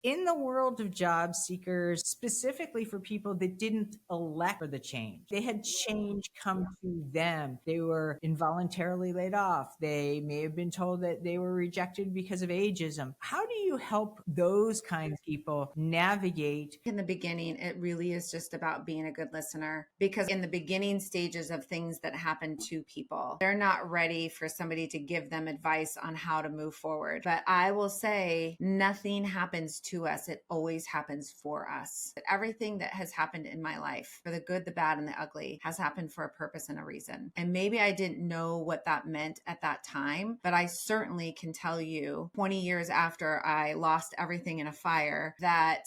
in the world of job seekers, specifically for people that didn't elect for the change. They had change come to them. They were involuntarily laid off. They may have been told that they were rejected because of ageism. How do you help those kinds of people navigate? In the beginning, it really is just about being a good listener, because in the beginning stages of things that happen to people, they're not ready for somebody to give them advice on how to move forward. But I will say nothing happens to us. It always happens for us. Everything that has happened in my life, for the good, the bad, and the ugly, has happened for a purpose and a reason. And maybe I didn't know what that meant at that time, but I certainly can tell you 20 years after I lost everything in a fire, that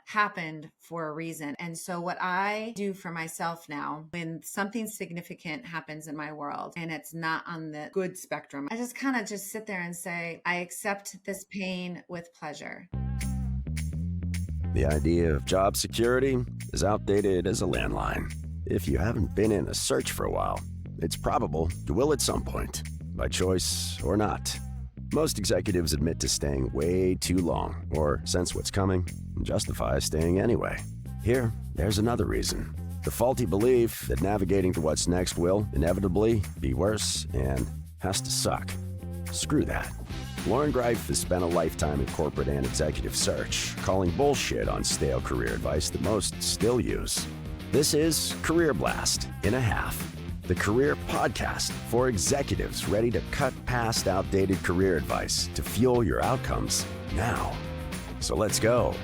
happened for a reason. And so what I do for myself now, when something significant happens in my world and it's not on the good spectrum, I just kind of just sit there and say, I accept this pain with pleasure. The idea of job security is outdated as a landline. If you haven't been in a search for a while, it's probable you will at some point, by choice or not. Most executives admit to staying way too long or sense what's coming and justify staying anyway. There's another reason. The faulty belief that navigating to what's next will inevitably be worse and has to suck. Screw that. Lauren Greif has spent a lifetime in corporate and executive search, calling bullshit on stale career advice that most still use. This is Career Blast in a Half, the career podcast for executives ready to cut past outdated career advice to fuel your outcomes now. So let's go.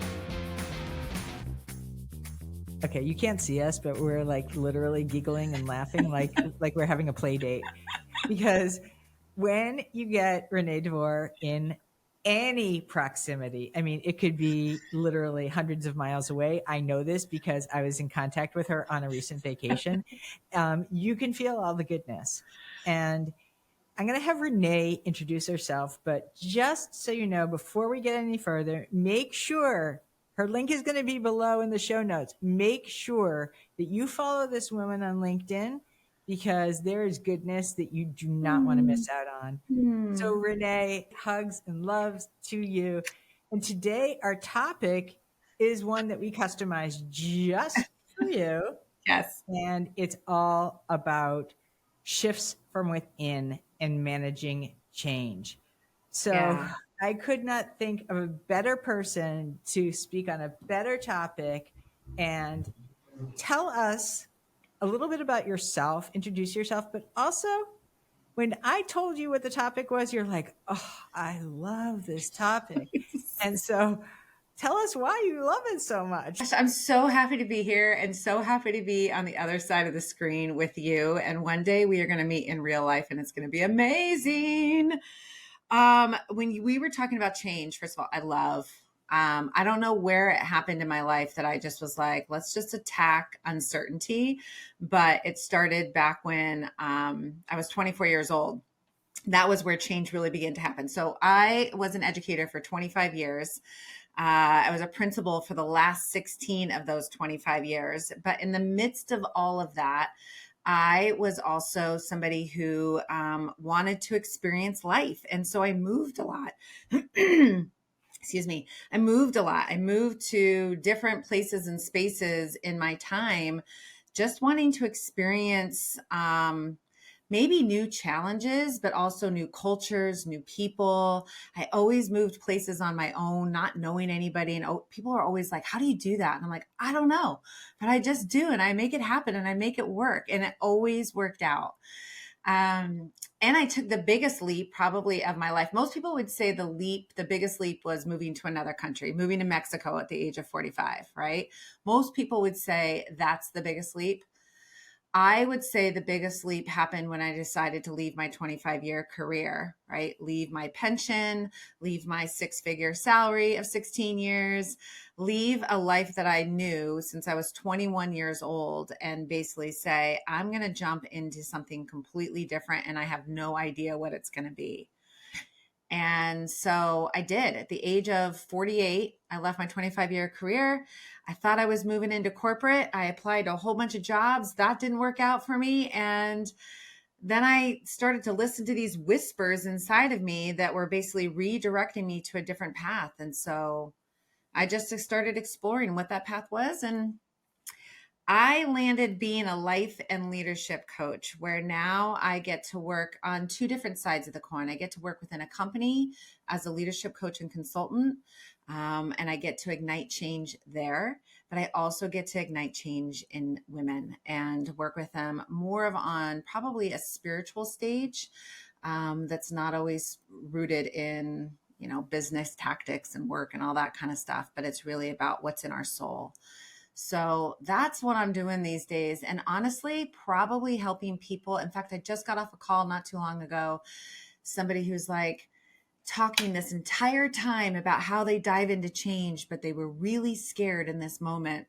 Okay, you can't see us, but we're like literally giggling and laughing like we're having a play date. Because when you get Renee DeVore in any proximity, I mean, it could be literally hundreds of miles away. I know this because I was in contact with her on a recent vacation. You can feel all the goodness. And I'm going to have Renee introduce herself, but just so you know, before we get any further, make sure her link is going to be below in the show notes. Make sure that you follow this woman on LinkedIn, because there is goodness that you do not want to miss out on. So Renee, hugs and loves to you. And today our topic is one that we customized just for you. Yes. And it's all about shifts from within and managing change. So Yeah. I could not think of a better person to speak on a better topic and tell us a little bit about yourself, introduce yourself, but also when I told you what the topic was, you're like, oh, I love this topic. And so tell us why you love it so much. I'm so happy to be here and so happy to be on the other side of the screen with you. And one day we are going to meet in real life and it's going to be amazing. When we were talking about change, first of all, I don't know where it happened in my life that I just was like, let's just attack uncertainty. But it started back when I was 24 years old. That was where change really began to happen. So I was an educator for 25 years. I was a principal for the last 16 of those 25 years. But in the midst of all of that, I was also somebody who wanted to experience life. And so I moved a lot. Excuse me. I moved a lot. I moved to different places and spaces in my time, just wanting to experience maybe new challenges, but also new cultures, new people. I always moved places on my own, not knowing anybody. And people are always like, how do you do that? And I'm like, I don't know, but I just do. And I make it happen and I make it work. And it always worked out. And I took the biggest leap probably of my life. Most people would say the biggest leap was moving to another country, moving to Mexico at the age of 45, right? Most people would say that's the biggest leap. I would say the biggest leap happened when I decided to leave my 25-year career, right? Leave my pension, leave my 6-figure salary of 16 years, leave a life that I knew since I was 21 years old, and basically say, I'm going to jump into something completely different and I have no idea what it's going to be. And so I did. At the age of 48, I left my 25-year career. I thought I was moving into corporate. I applied to a whole bunch of jobs. That didn't work out for me. And then I started to listen to these whispers inside of me that were basically redirecting me to a different path. And so I just started exploring what that path was, and I landed being a life and leadership coach, where now I get to work on two different sides of the coin. I get to work within a company as a leadership coach and consultant, and I get to ignite change there. But I also get to ignite change in women and work with them more of on probably a spiritual stage, that's not always rooted in, business tactics and work and all that kind of stuff, but it's really about what's in our soul. So that's what I'm doing these days. And honestly, probably helping people. In fact, I just got off a call not too long ago. Somebody who's like talking this entire time about how they dive into change, but they were really scared in this moment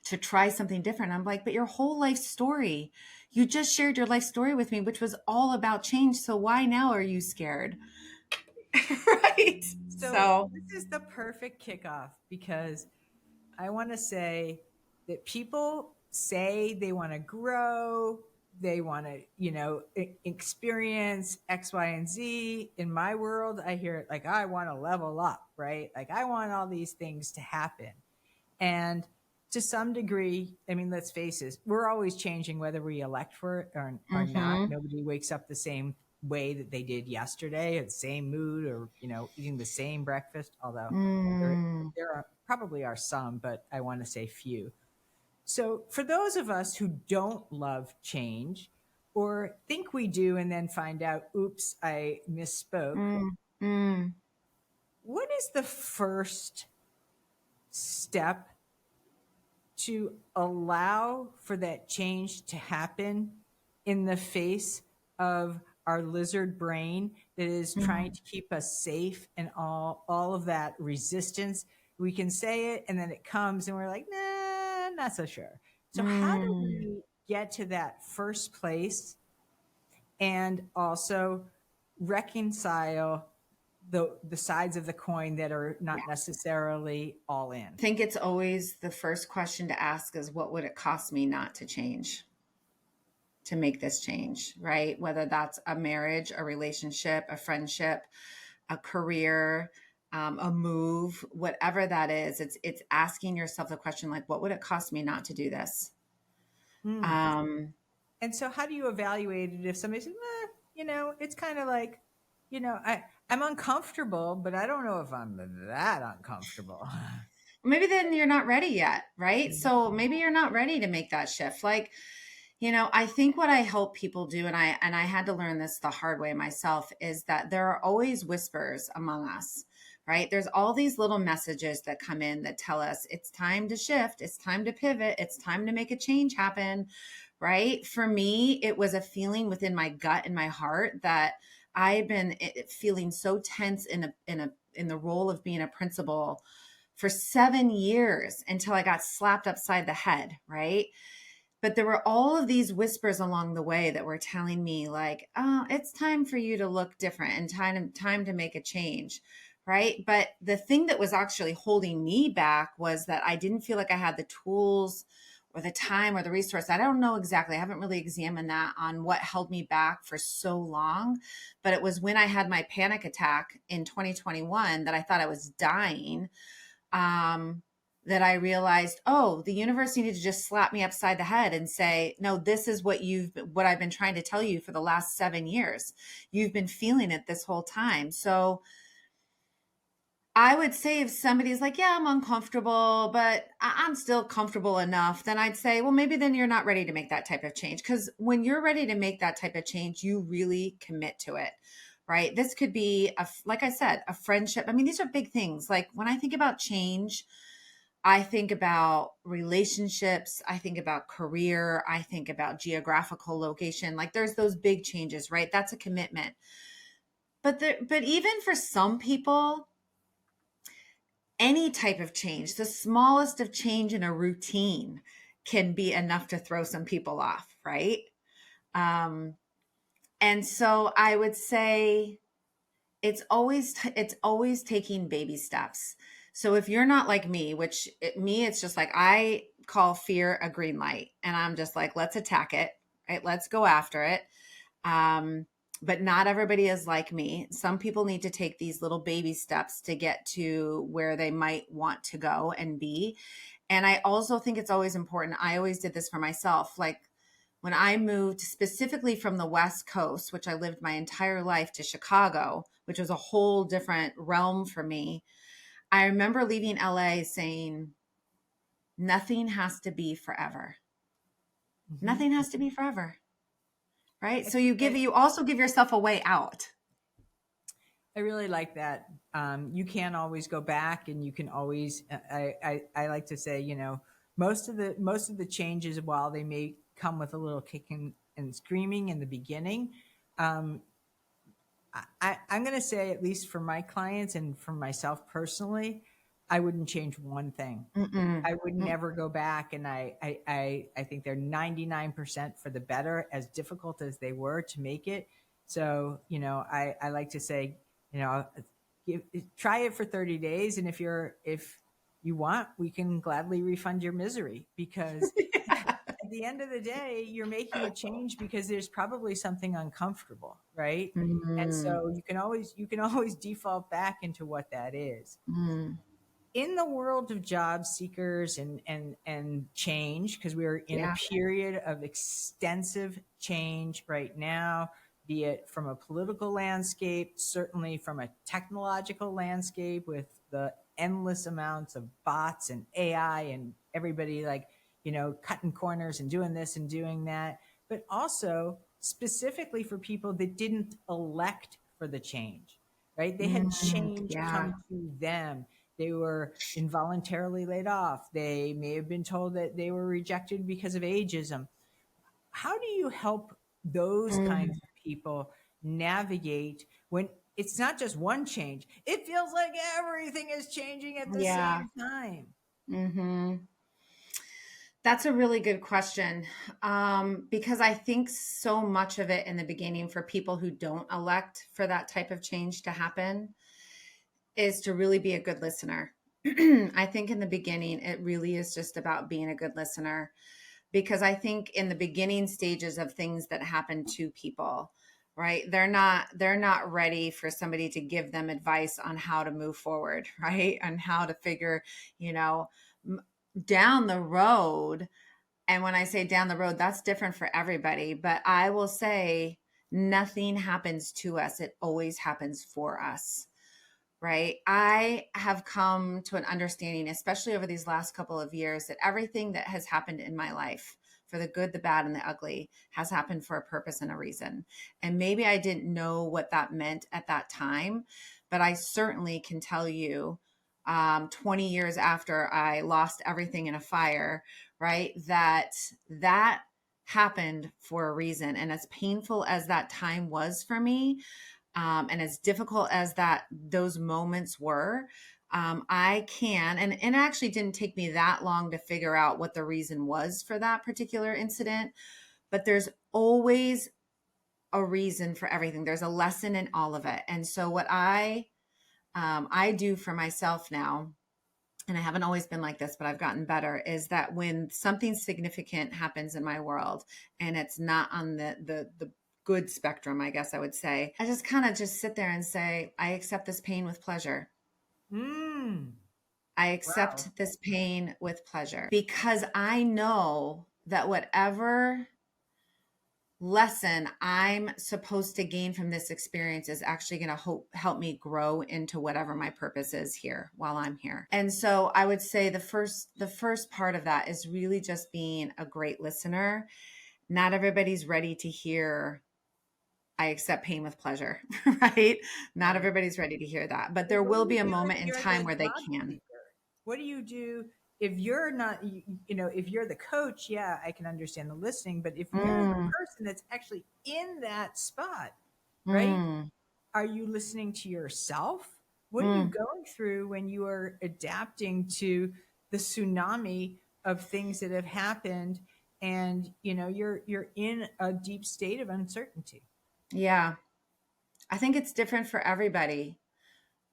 to try something different. I'm like, but your whole life story, you just shared your life story with me, which was all about change. So why now are you scared? Right. So So, this is the perfect kickoff because I want to say that people say they want to grow, they want to, experience X, Y, and Z. In my world, I hear it like, I want to level up, right? Like, I want all these things to happen. And to some degree, I mean, let's face it, we're always changing whether we elect for it or not. mm-hmm. Nobody wakes up the same way that they did yesterday, the same mood, or, eating the same breakfast, although there, Mm. there are probably are some, but I want to say few. So for those of us who don't love change or think we do and then find out, oops, I misspoke, Mm. Mm. what is the first step to allow for that change to happen in the face of our lizard brain that is trying Mm. to keep us safe and all of that resistance? We can say it and then it comes and we're like, nah, not so sure. So how do Mm. we get to that first place and also reconcile the sides of the coin that are not necessarily all in? I think it's always the first question to ask is, what would it cost me not to change, to make this change, right? Whether that's a marriage, a relationship, a friendship, a career, a move, whatever that is, it's asking yourself the question like, what would it cost me not to do this? Hmm. Um, And so how do you evaluate it if somebody says, it's kind of like, I'm uncomfortable, but I don't know if I'm that uncomfortable. maybe then you're not ready yet, right? Mhm. So maybe you're not ready to make that shift. Like, I think what I help people do, and I had to learn this the hard way myself, is that there are always whispers among us, right? There's all these little messages that come in that tell us it's time to shift, it's time to pivot, it's time to make a change happen, right? For me, it was a feeling within my gut and my heart that I've been feeling so tense in the role of being a principal for 7 years until I got slapped upside the head, right? But there were all of these whispers along the way that were telling me like, oh, it's time for you to look different and time to make a change, right? But the thing that was actually holding me back was that I didn't feel like I had the tools or the time or the resource. I don't know exactly. I haven't really examined that on what held me back for so long. But it was when I had my panic attack in 2021 that I thought I was dying, um, that I realized, oh, the universe needed to just slap me upside the head and say, no, this is what I've been trying to tell you for the last 7 years. You've been feeling it this whole time. So I would say if somebody's like, yeah, I'm uncomfortable, but I'm still comfortable enough, then I'd say, well, maybe then you're not ready to make that type of change. Because when you're ready to make that type of change, you really commit to it, right? This could be, like I said, a friendship. I mean, these are big things. Like when I think about change, I think about relationships, I think about career, I think about geographical location. Like there's those big changes, right? That's a commitment. But even for some people, any type of change, the smallest of change in a routine can be enough to throw some people off, right? Um, and so I would say it's always taking baby steps. So if you're not like me, it's just like I call fear a green light, and I'm just like, let's attack it, right? Let's go after it. Um, But not everybody is like me. Some people need to take these little baby steps to get to where they might want to go and be. And I also think it's always important. I always did this for myself. Like when I moved specifically from the West Coast, which I lived my entire life, to Chicago, which was a whole different realm for me, I remember leaving LA saying, nothing has to be forever. Mm-hmm. Nothing has to be forever. Right. I So think that you also give yourself a way out. I really like that. You can always go back, and you can always. I like to say, most of the changes, while they may come with a little kicking and screaming in the beginning, um, I'm going to say, at least for my clients and for myself personally, I wouldn't change one thing. Mm-mm. I would never go back, and I think they're 99% for the better, as difficult as they were to make it. So, I like to say, you know, give, try it for 30 days. And if you want, we can gladly refund your misery, because at the end of the day, you're making a change because there's probably something uncomfortable, right? And Mm, so you can always default back into what that is. mm, In the world of job seekers and change, because we're in a yeah. period of extensive change right now, be it from a political landscape, certainly from a technological landscape, with the endless amounts of bots and AI and everybody, like, cutting corners and doing this and doing that, but also specifically for people that didn't elect for the change, right? They had change Yeah. come to them. They were involuntarily laid off. They may have been told that they were rejected because of ageism. How do you help those kinds Mm, of people navigate when it's not just one change? It feels like everything is changing at the yeah. same time. Hmm. That's a really good question. Because I think so much of it in the beginning for people who don't elect for that type of change to happen is to really be a good listener. I think in the beginning, it really is just about being a good listener, because I think in the beginning stages of things that happen to people, right? They're not ready for somebody to give them advice on how to move forward, right? And how to figure, you know, down the road. And when I say down the road, that's different for everybody, but I will say nothing happens to us. It always happens for us. Right. I have come to an understanding, especially over these last couple of years, that everything that has happened in my life, for the good, the bad, and the ugly, has happened for a purpose and a reason. And maybe I didn't know what that meant at that time, but I certainly can tell you, 20 years after I lost everything in a fire, right, that happened for a reason. And as painful as that time was for me, and as difficult as those moments were, I can, and it actually didn't take me that long to figure out what the reason was for that particular incident. But there's always a reason for everything. There's a lesson in all of it. And so what I do for myself now, and I haven't always been like this, but I've gotten better, is that when something significant happens in my world and it's not on the good spectrum, I guess I would say, I just kind of just sit there and say, I accept this pain with pleasure. Mm, I wow. accept this pain with pleasure, because I know that whatever lesson I'm supposed to gain from this experience is actually going to help me grow into whatever my purpose is here while I'm here. And so I would say the first part of that is really just being a great listener. Not everybody's ready to hear I accept pain with pleasure, right? Not Right. everybody's ready to hear that, but Well, there what do will you be a do if moment in you're time the where they job can. seeker? What do you do if you're not, if you're the coach? Yeah, I can understand the listening, but if you're the Mm, person that's actually in that spot, right? mm, Are you listening to yourself? What are you mm. going through when you are adapting to the tsunami of things that have happened, and you're in a deep state of uncertainty? Yeah. I think it's different for everybody,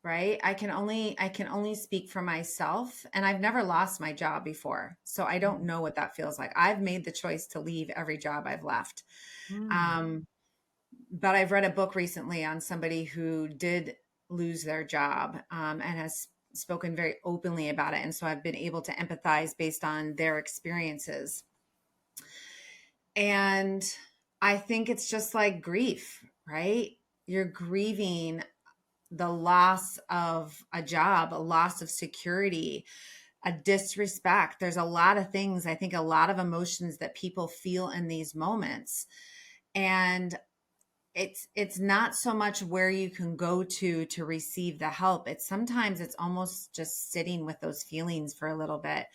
right? I can only speak for myself, and I've never lost my job before. So I don't know what that feels like. I've made the choice to leave every job I've left. Mm. Um but I've read a book recently on somebody who did lose their job, and has spoken very openly about it. And so I've been able to empathize based on their experiences. And I think it's just like grief, right? You're grieving the loss of a job, a loss of security, a disrespect. There's a lot of things, I think a lot of emotions that people feel in these moments. And it's not so much where you can go to receive the help. It's sometimes it's almost just sitting with those feelings for a little bit.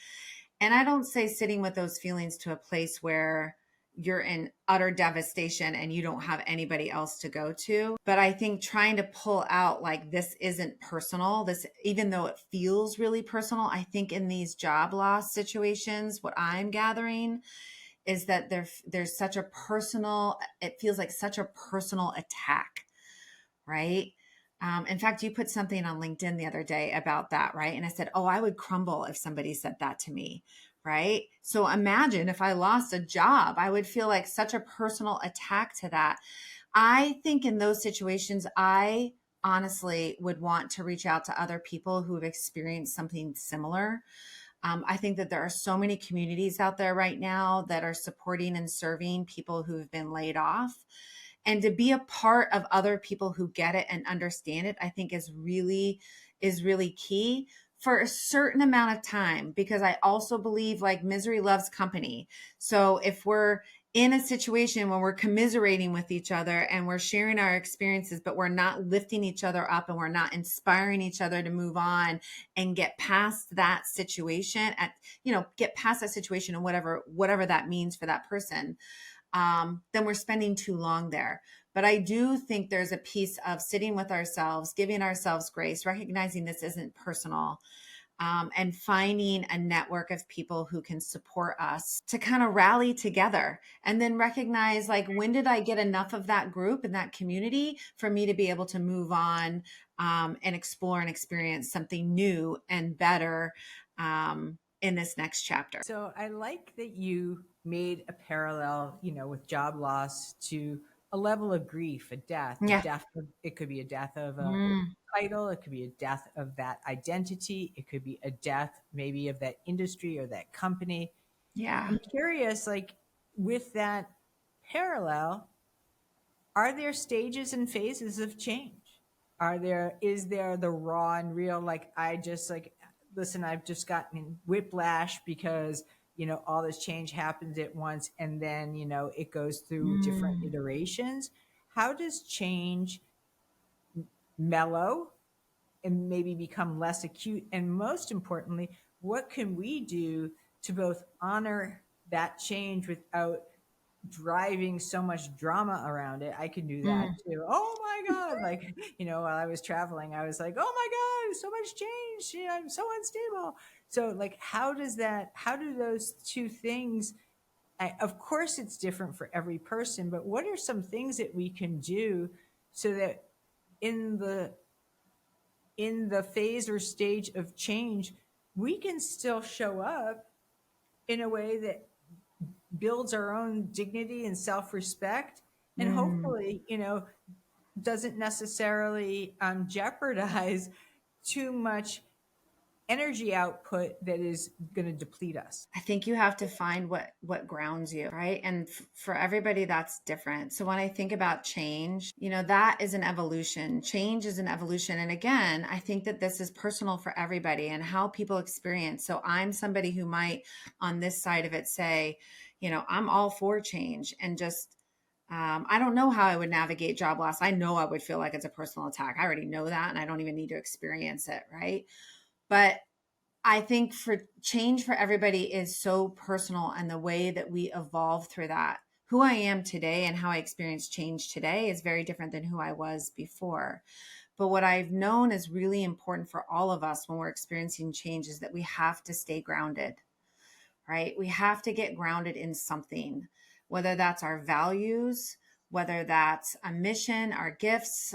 And I don't say sitting with those feelings to a place where you're in utter devastation and you don't have anybody else to go to. But I think trying to pull out like, this isn't personal, this, even though it feels really personal, I think in these job loss situations, what I'm gathering is that there's such a personal, it feels like such a personal attack, right? In fact, you put something on LinkedIn the other day about that, right? And I said, oh, I would crumble if somebody said that to me, right? So imagine if I lost a job, I would feel like such a personal attack to that. I think in those situations, I honestly would want to reach out to other people who have experienced something similar. I think that there are so many communities out there right now that are supporting and serving people who have been laid off. And to be a part of other people who get it and understand it, I think is really key for a certain amount of time, because I also believe like misery loves company. So if we're in a situation when we're commiserating with each other and we're sharing our experiences, but we're not lifting each other up and we're not inspiring each other to move on and get past that situation get past that situation and whatever that means for that person, then we're spending too long there. But I do think there's a piece of sitting with ourselves, giving ourselves grace, recognizing this isn't personal, and finding a network of people who can support us to kind of rally together, and then recognize like, when did I get enough of that group and that community for me to be able to move on, and explore and experience something new and better, in this next chapter. So I like that you made a parallel, with job loss to a level of grief, a death, Yeah. it could be a death of a Mm, title, it could be a death of that identity, it could be a death maybe of that industry or that company. yeah. I'm curious, like with that parallel, are there stages and phases of change? Is there the raw and real, like I just like, listen, I've just gotten whiplash because, all this change happens at once and then, it goes through different Mm, iterations. How does change mellow and maybe become less acute? And most importantly, what can we do to both honor that change without driving so much drama around it? I can do that mm. too. Oh my God. Like, while I was traveling, I was like, oh my God, so much change. I'm so unstable. So like, how do those two things, of course it's different for every person, but what are some things that we can do so that in the phase or stage of change, we can still show up in a way that builds our own dignity and self-respect, and Mm. hopefully doesn't necessarily jeopardize too much energy output that is going to deplete us. I think you have to find what grounds you, right? And for everybody that's different. So when I think about change, that is an evolution. Change is an evolution. And again, I think that this is personal for everybody and how people experience. So I'm somebody who might on this side of it say, I'm all for change, and just I don't know how I would navigate job loss. I know I would feel like it's a personal attack. I already know that, and I don't even need to experience it, right? But I think for change for everybody is so personal, and the way that we evolve through that. Who I am today and how I experience change today is very different than who I was before. But what I've known is really important for all of us when we're experiencing change is that we have to stay grounded, right? We have to get grounded in something, whether that's our values, whether that's a mission, our gifts,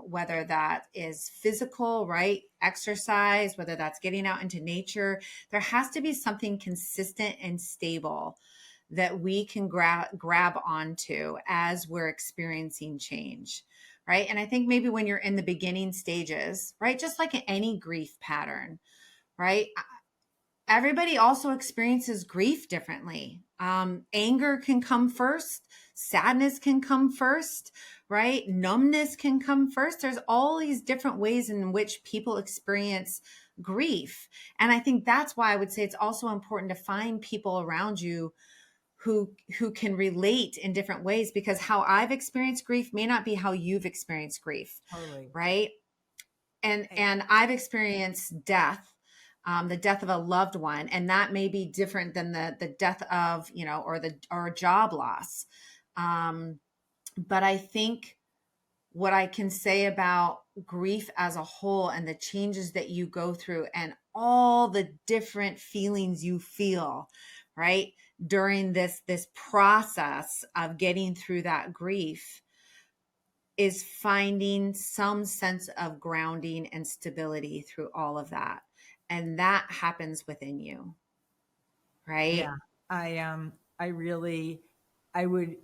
whether that is physical, right? Exercise, whether that's getting out into nature. There has to be something consistent and stable that we can grab onto as we're experiencing change, right? And I think maybe when you're in the beginning stages, right, just like any grief pattern, right? Everybody also experiences grief differently. Anger can come first, sadness can come first, right? Numbness can come first. There's all these different ways in which people experience grief. And I think that's why I would say it's also important to find people around you who can relate in different ways, because how I've experienced grief may not be how you've experienced grief, Totally. right? and I, and I've experienced death, the death of a loved one, and that may be different than the death of, or job loss. Um, but I think what I can say about grief as a whole and the changes that you go through and all the different feelings you feel, right, during this process of getting through that grief, is finding some sense of grounding and stability through all of that. And that happens within you, right? yeah, I really, I would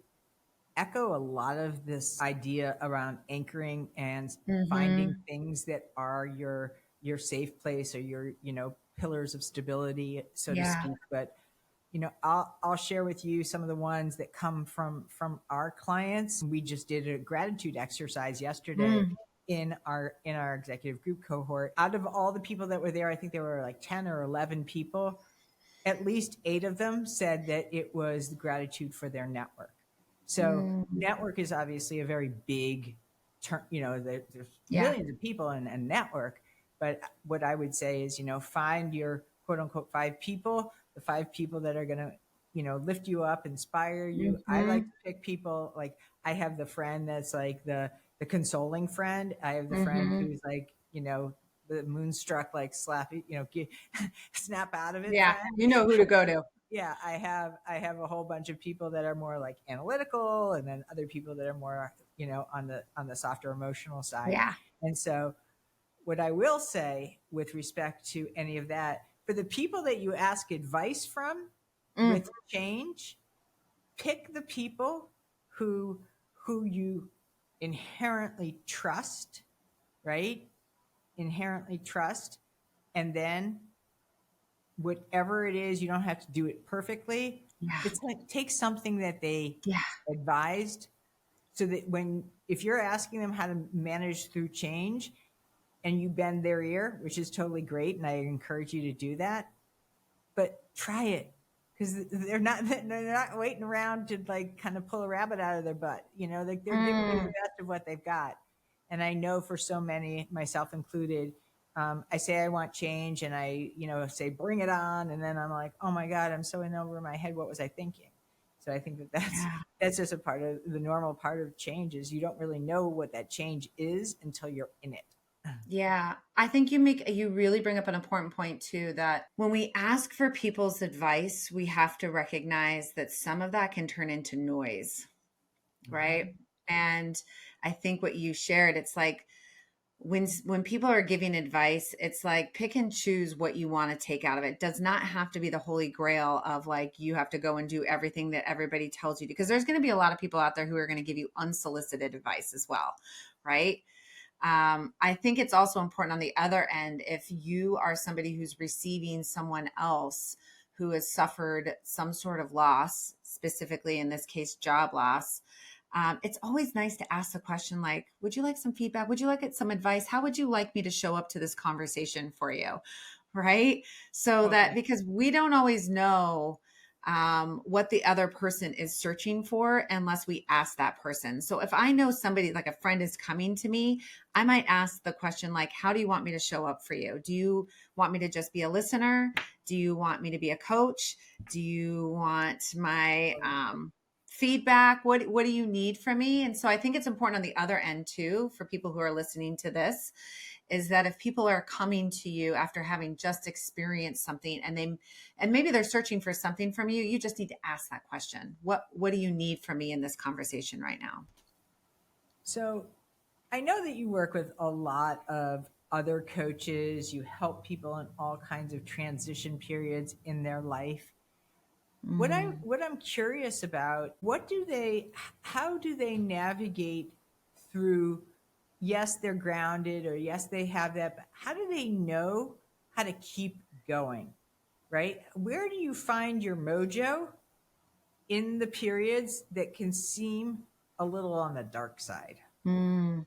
echo a lot of this idea around anchoring and finding Mm-hmm. things that are your safe place or your pillars of stability, so to Yeah. speak. But I'll share with you some of the ones that come from our clients. We just did a gratitude exercise yesterday Mm. in our executive group cohort. Out of all the people that were there, I think there were like 10 or 11 people. At least 8 of them said that it was gratitude for their network. So Mm. network is obviously a very big term. There's Yeah. millions of people in a network. But what I would say is, find your quote unquote 5 people, the 5 people that are going to, lift you up, inspire you. I like Mm-hmm. to pick people like, I have the friend that's like the consoling friend. I have the friend Mm-hmm. who's like, the moonstruck, like slap, snap out of it Yeah. friend. You know who to go to. Yeah, I have a whole bunch of people that are more like analytical, and then other people that are more, on the softer emotional side. Yeah. And so what I will say with respect to any of that, for the people that you ask advice from Mm. with change, pick the people who who you inherently trust, right? Inherently trust, and then whatever it is, you don't have to do it perfectly. Yeah. It's like take something that they Yeah. advised, so that if you're asking them how to manage through change and you bend their ear, which is totally great, and I encourage you to do that, but try it, because they're not waiting around to like kind of pull a rabbit out of their butt. Like they're giving you the Mm. best of what they've got. And I know for so many, myself included, I say I want change, and I say bring it on, and then I'm like, oh my god, I'm so in over my head. What was I thinking? So I think that that's Yeah. that's just a part of the normal part of change, is you don't really know what that change is until you're in it. Yeah, I think you really bring up an important point too, that when we ask for people's advice, we have to recognize that some of that can turn into noise, right? Mhm. And I think what you shared, it's like when people are giving advice, it's like pick and choose what you want to take out of it. It does not have to be the holy grail of like you have to go and do everything that everybody tells you, because there's going to be a lot of people out there who are going to give you unsolicited advice as well, right? I think it's also important on the other end, if you are somebody who's receiving someone else who has suffered some sort of loss, specifically in this case, job loss. It's always nice to ask the question like, would you like some feedback? Would you like some advice? How would you like me to show up to this conversation for you? Right. So that, Totally. because we don't always know what the other person is searching for unless we ask that person. So if I know somebody, like a friend is coming to me, I might ask the question like, how do you want me to show up for you? Do you want me to just be a listener? Do you want me to be a coach? Do you want my feedback? What do you need from me? And so I think it's important on the other end too, for people who are listening to this, is that if people are coming to you after having just experienced something, and maybe they're searching for something from you, you just need to ask that question. What do you need from me in this conversation right now? So I know that you work with a lot of other coaches. You help people in all kinds of transition periods in their life. What I'm curious about, how do they navigate through, yes, they're grounded, or yes, they have that, but how do they know how to keep going? Right? Where do you find your mojo in the periods that can seem a little on the dark side? Mm.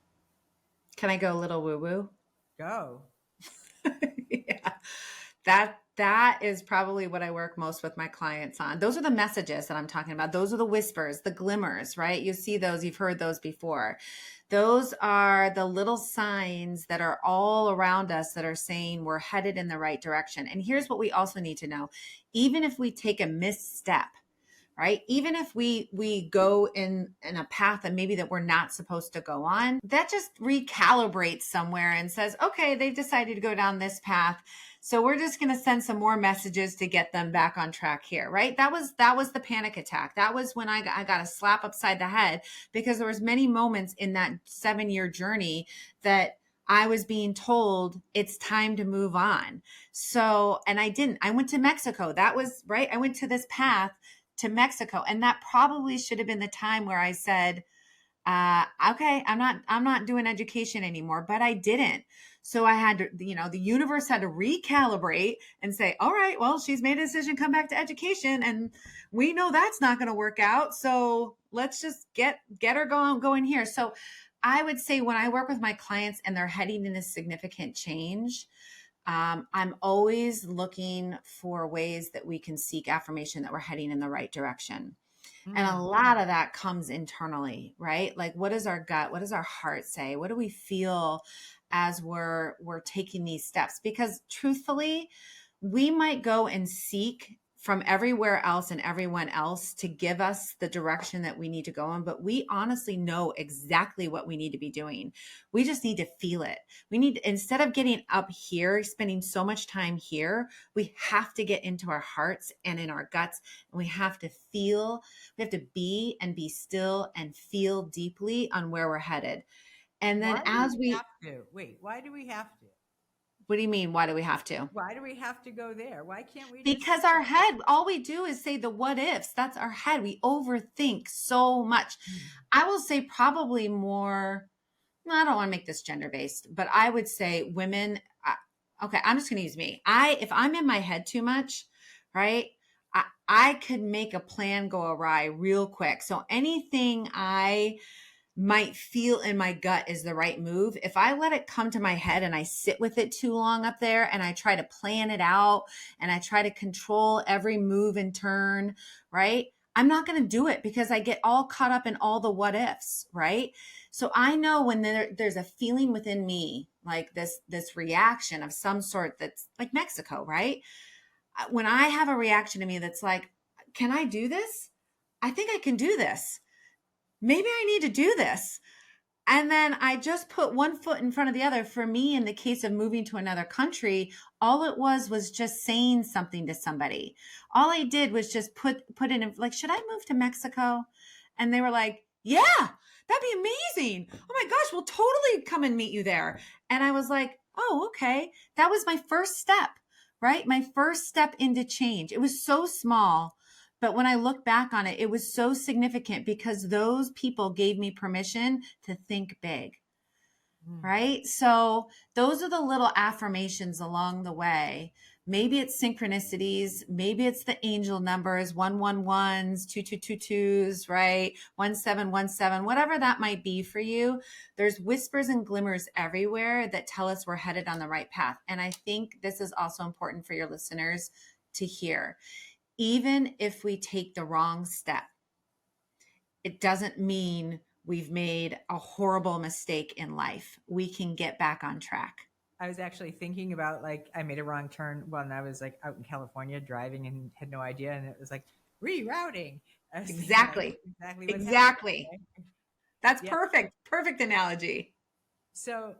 Can I go a little woo woo? Go. Yeah. That is probably what I work most with my clients on. Those are the messages that I'm talking about. Those are the whispers, the glimmers, right? You see those, you've heard those before. Those are the little signs that are all around us that are saying we're headed in the right direction. And here's what we also need to know. Even if we take a misstep, right, even if we go in a path that maybe that we're not supposed to go on, that just recalibrates somewhere and says, okay, they've decided to go down this path, so we're just going to send some more messages to get them back on track here, right? That was the panic attack. That was when I got a slap upside the head, because there was many moments in that 7-year journey that I was being told it's time to move on. So, and I didn't. I went to Mexico. That was right. I went to this path to Mexico. And that probably should have been the time where I said, okay, I'm not doing education anymore, but I didn't. So I had to, the universe had to recalibrate and say, all right, well, she's made a decision, come back to education. And we know that's not going to work out. So let's just get her going here. So I would say when I work with my clients and they're heading in a significant change, I'm always looking for ways that we can seek affirmation that we're heading in the right direction. And a lot of that comes internally, right? Like, what does our gut, what does our heart say? What do we feel as we're taking these steps? Because truthfully, we might go and seek from everywhere else and everyone else to give us the direction that we need to go in, but we honestly know exactly what we need to be doing. We just need to feel it. We need, instead of getting up here, spending so much time here, we have to get into our hearts and in our guts, and we have to feel, we have to be and be still and feel deeply on where we're headed. And then Why do as we we, have to? Wait, why do we have to? what do you mean? Why do we have to? Why do we have to go there? Why can't we just Because our head, all we do is say the what ifs. That's our head. We overthink so much. I will say probably more, no, I don't want to make this gender based, but I would say women. Okay, I'm just going to use me. If I'm in my head too much, right? I could make a plan go awry real quick. So anything I might feel in my gut is the right move, if I let it come to my head and I sit with it too long up there and I try to plan it out and I try to control every move and turn, right? I'm not going to do it because I get all caught up in all the what ifs, right? So I know when there's a feeling within me, like this reaction of some sort, that's like Mexico, right? When I have a reaction to me that's like, can I do this? I think I can do this. Maybe I need to do this. And then I just put one foot in front of the other. For me, in the case of moving to another country, all it was just saying something to somebody. All I did was just put in, like, should I move to Mexico? And they were like, yeah, that'd be amazing. Oh my gosh, we'll totally come and meet you there. And I was like, oh, okay. That was my first step, right? My first step into change. It was so small. But when I look back on it, it was so significant because those people gave me permission to think big, right? So those are the little affirmations along the way. Maybe it's synchronicities. Maybe it's the angel numbers, 111s, 2222s, right? 1717, whatever that might be for you. There's whispers and glimmers everywhere that tell us we're headed on the right path. And I think this is also important for your listeners to hear. Even if we take the wrong step, it doesn't mean we've made a horrible mistake in life. We can get back on track. I was actually thinking about, like, I made a wrong turn when I was like out in California driving and had no idea, and it was like rerouting. I was thinking like, Exactly. exactly what's Exactly. happening. Right? That's Yeah. perfect. Perfect analogy. So,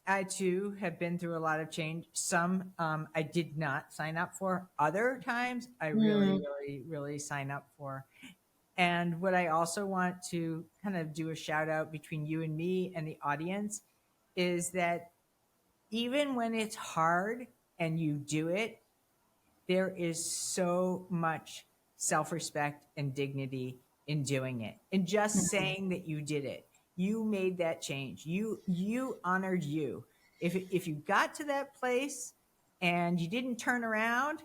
I too have been through a lot of change. Some I did not sign up for. Other times I really sign up for. And what I also want to kind of do a shout out between you and me and the audience is that even when it's hard and you do it, there is so much self-respect and dignity in doing it. And just saying that you did it, you made that change. You honored you. If you got to that place and you didn't turn around,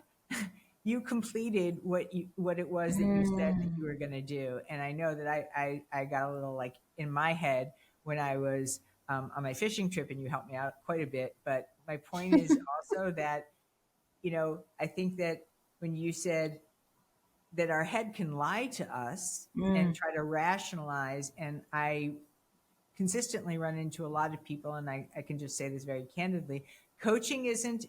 you completed what it was that you said that you were going to do. And I know that I got a little like in my head when I was on my fishing trip, and you helped me out quite a bit. But my point is also that, I think that when you said that our head can lie to us and try to rationalize, and I consistently run into a lot of people, and I can just say this very candidly, coaching isn't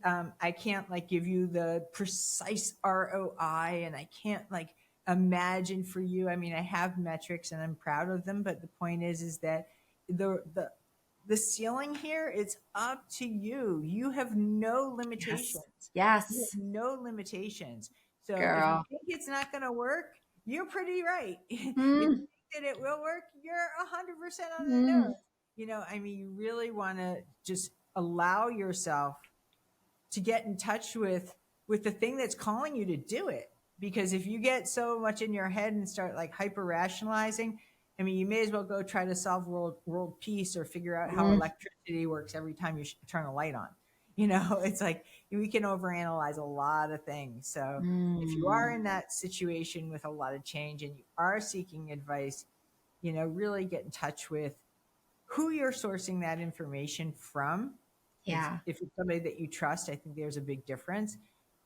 I can't like give you the precise ROI, and I can't like imagine for you. I mean, I have metrics and I'm proud of them, but the point is that the ceiling here, it's up to you. You have no limitations. Yes. You have no limitations. So Girl. if you think it's not going to work, you're pretty right. If you think that it will work, you're 100% on the nose. I mean, you really want to just allow yourself to get in touch with the thing that's calling you to do it. Because if you get so much in your head and start like hyper rationalizing, I mean, you may as well go try to solve world peace or figure out how electricity works every time you turn a light on. It's like we can overanalyze a lot of things. So if you are in that situation with a lot of change and you are seeking advice, really get in touch with who you're sourcing that information from. Yeah. If it's somebody that you trust, I think there's a big difference.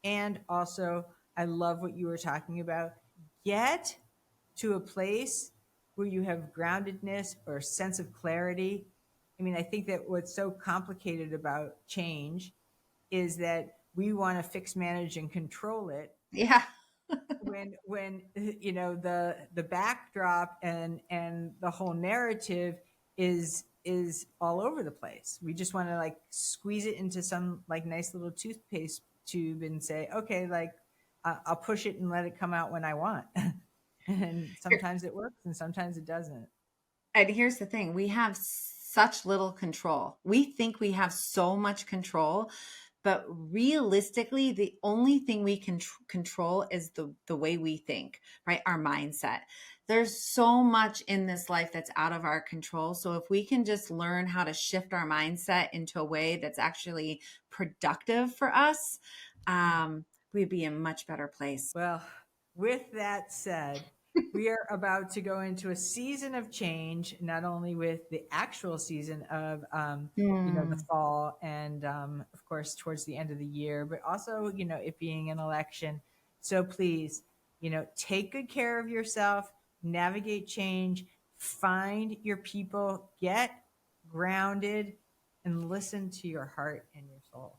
And also, I love what you were talking about. Get to a place where you have groundedness or a sense of clarity. I mean, I think that what's so complicated about change is that we want to fix, manage, and control it. Yeah. when the backdrop and the whole narrative is all over the place. We just want to like squeeze it into some like nice little toothpaste tube and say, okay, like I'll push it and let it come out when I want. And sometimes it works and sometimes it doesn't. And here's the thing, we have such little control. We think we have so much control, but realistically, the only thing we can control is the way we think, right? Our mindset. There's so much in this life that's out of our control. So if we can just learn how to shift our mindset into a way that's actually productive for us, we'd be in a much better place. Well, with that said, we are about to go into a season of change, not only with the actual season of, the fall and, of course, towards the end of the year, but also, it being an election. So please, take good care of yourself, navigate change, find your people, get grounded, and listen to your heart and your soul.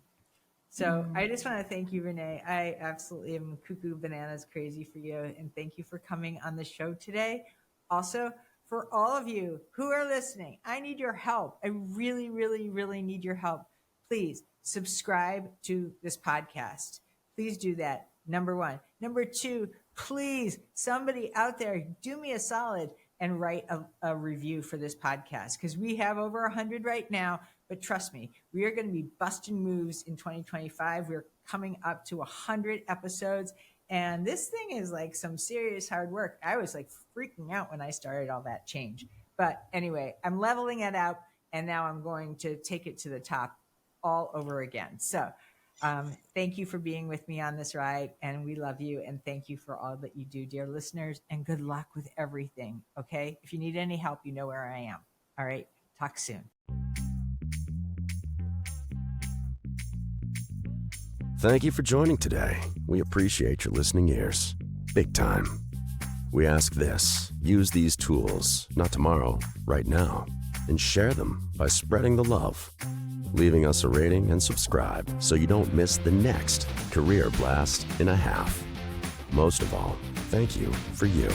So I just want to thank you, Renee. I absolutely am cuckoo bananas crazy for you. And thank you for coming on the show today. Also, for all of you who are listening, I need your help. I really, really, really need your help. Please subscribe to this podcast. Please do that. Number one. Number two, please, somebody out there, do me a solid and write a review for this podcast, because we have over 100 right now. But trust me, we are going to be busting moves in 2025. We're coming up to 100 episodes. And this thing is like some serious hard work. I was like freaking out when I started all that change. But anyway, I'm leveling it out. And now I'm going to take it to the top all over again. So thank you for being with me on this ride. And we love you. And thank you for all that you do, dear listeners. And good luck with everything. Okay? If you need any help, you know where I am. All right? Talk soon. Thank you for joining today. We appreciate your listening ears. Big time. We ask this: use these tools, not tomorrow, right now, and share them by spreading the love, leaving us a rating and subscribe so you don't miss the next career blast in a half. Most of all, thank you for you.